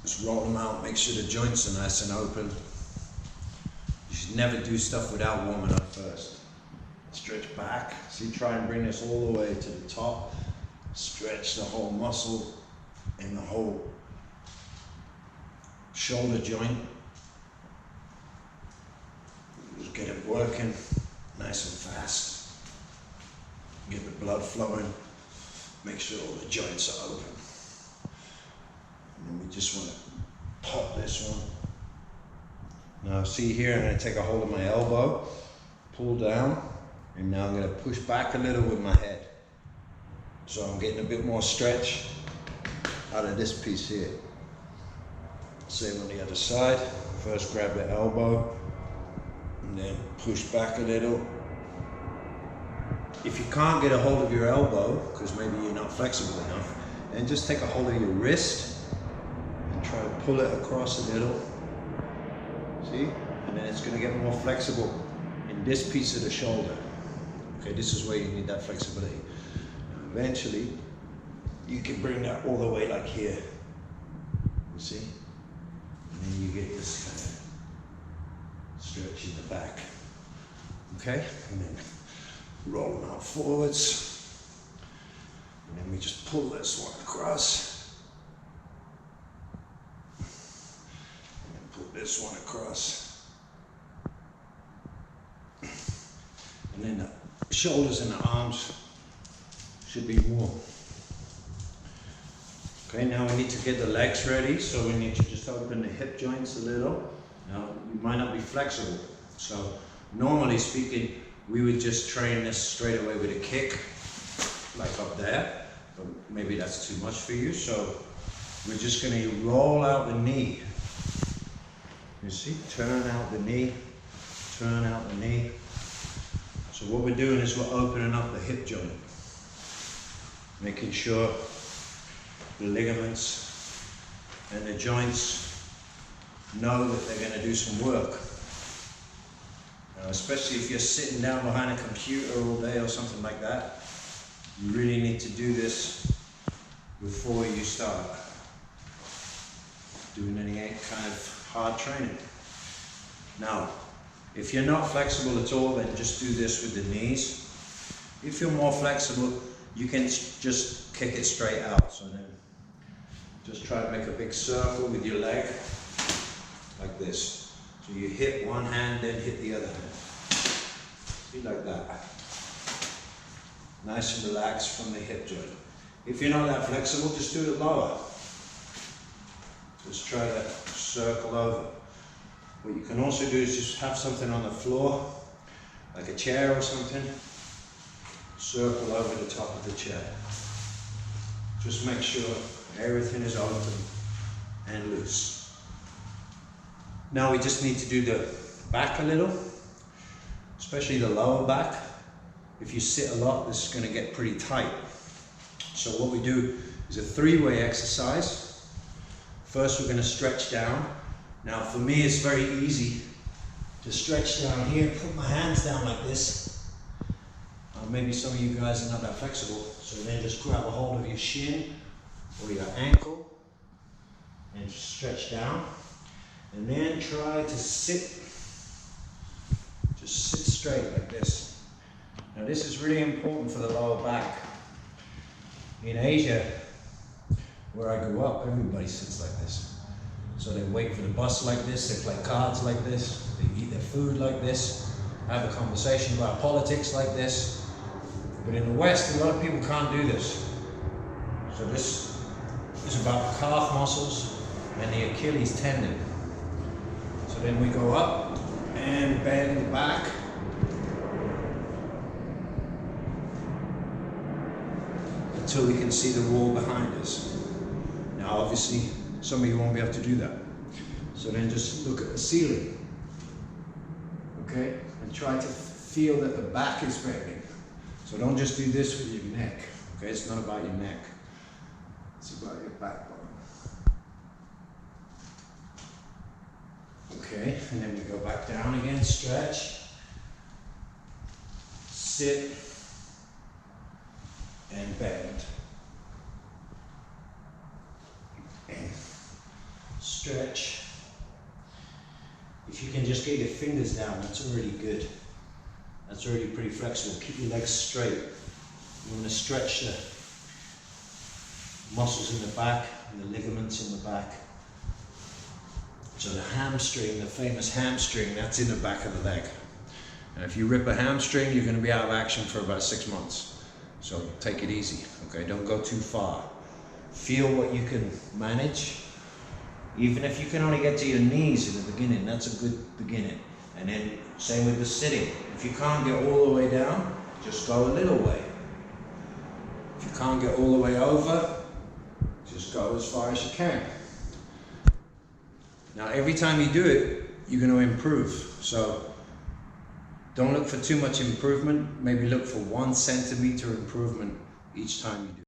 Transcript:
Just roll them out, make sure the joints are nice and open. You should never do stuff without warming up first. Stretch back. See, try and bring this all the way to the top. Stretch the whole muscle in the whole shoulder joint. Just get it working nice and fast. Get the blood flowing. Make sure all the joints are open. And then we just want to pop this one. Now see here, I'm going to take a hold of my elbow, pull down, and now I'm going to push back a little with my head. So I'm getting a bit more stretch out of this piece here. Same on the other side. First grab the elbow, and then push back a little. If you can't get a hold of your elbow, because maybe you're not flexible enough, then just take a hold of your wrist and try to pull it across a little. See? And then it's going to get more flexible in this piece of the shoulder. Okay, this is where you need that flexibility. And eventually, you can bring that all the way like here. You see? And then you get this kind of stretch in the back. Okay? And then roll them out forwards. And then we just pull this one across. And then pull this one across. And then the shoulders and the arms should be warm. Okay, now we need to get the legs ready, so we need to just open the hip joints a little. Now, you might not be flexible, so normally speaking, we would just train this straight away with a kick, like up there, but maybe that's too much for you, so we're just going to roll out the knee. You see, turn out the knee, turn out the knee. So what we're doing is we're opening up the hip joint, making sure the ligaments and the joints know that they're going to do some work. Now, especially if you're sitting down behind a computer all day or something like that, you really need to do this before you start doing any kind of hard training. Now, if you're not flexible at all, then just do this with the knees. If you're more flexible, you can just kick it straight out. So then just try to make a big circle with your leg, like this. So you hit one hand, then hit the other hand. See, like that. Nice and relaxed from the hip joint. If you're not that flexible, just do it lower. Just try to circle over. What you can also do is just have something on the floor, like a chair or something. Circle over the top of the chair. Just make sure everything is open and loose. Now we just need to do the back a little, especially the lower back. If you sit a lot, this is going to get pretty tight. So what we do is a three-way exercise. First, we're going to stretch down. Now for me, it's very easy to stretch down here, put my hands down like this. Maybe some of you guys are not that flexible, so then just grab a hold of your shin or your ankle and stretch down. And then try to sit, just sit straight like this. Now this is really important for the lower back. In Asia, where I grew up, everybody sits like this. So they wait for the bus like this, they play cards like this, they eat their food like this, have a conversation about politics like this. But in the West, a lot of people can't do this. So this is about the calf muscles and the Achilles tendon. So then we go up and bend the back. Until we can see the wall behind us. Now obviously, some of you won't be able to do that. So then just look at the ceiling. Okay? And try to feel that the back is bending. So don't just do this with your neck. Okay? It's not about your neck. It's about your backbone. Okay, and then we go back down again, stretch, sit, and bend. And get your fingers down, that's already good. That's already pretty flexible. Keep your legs straight. You want to stretch the muscles in the back and the ligaments in the back. So the hamstring, the famous hamstring, that's in the back of the leg. And if you rip a hamstring, you're going to be out of action for about 6 months. So take it easy, okay? Don't go too far. Feel what you can manage. Even if you can only get to your knees in the beginning, that's a good beginning. And then same with the sitting. If you can't get all the way down, just go a little way. If you can't get all the way over, just go as far as you can. Now every time you do it, you're going to improve. So don't look for too much improvement. Maybe look for 1 centimeter improvement each time you do it.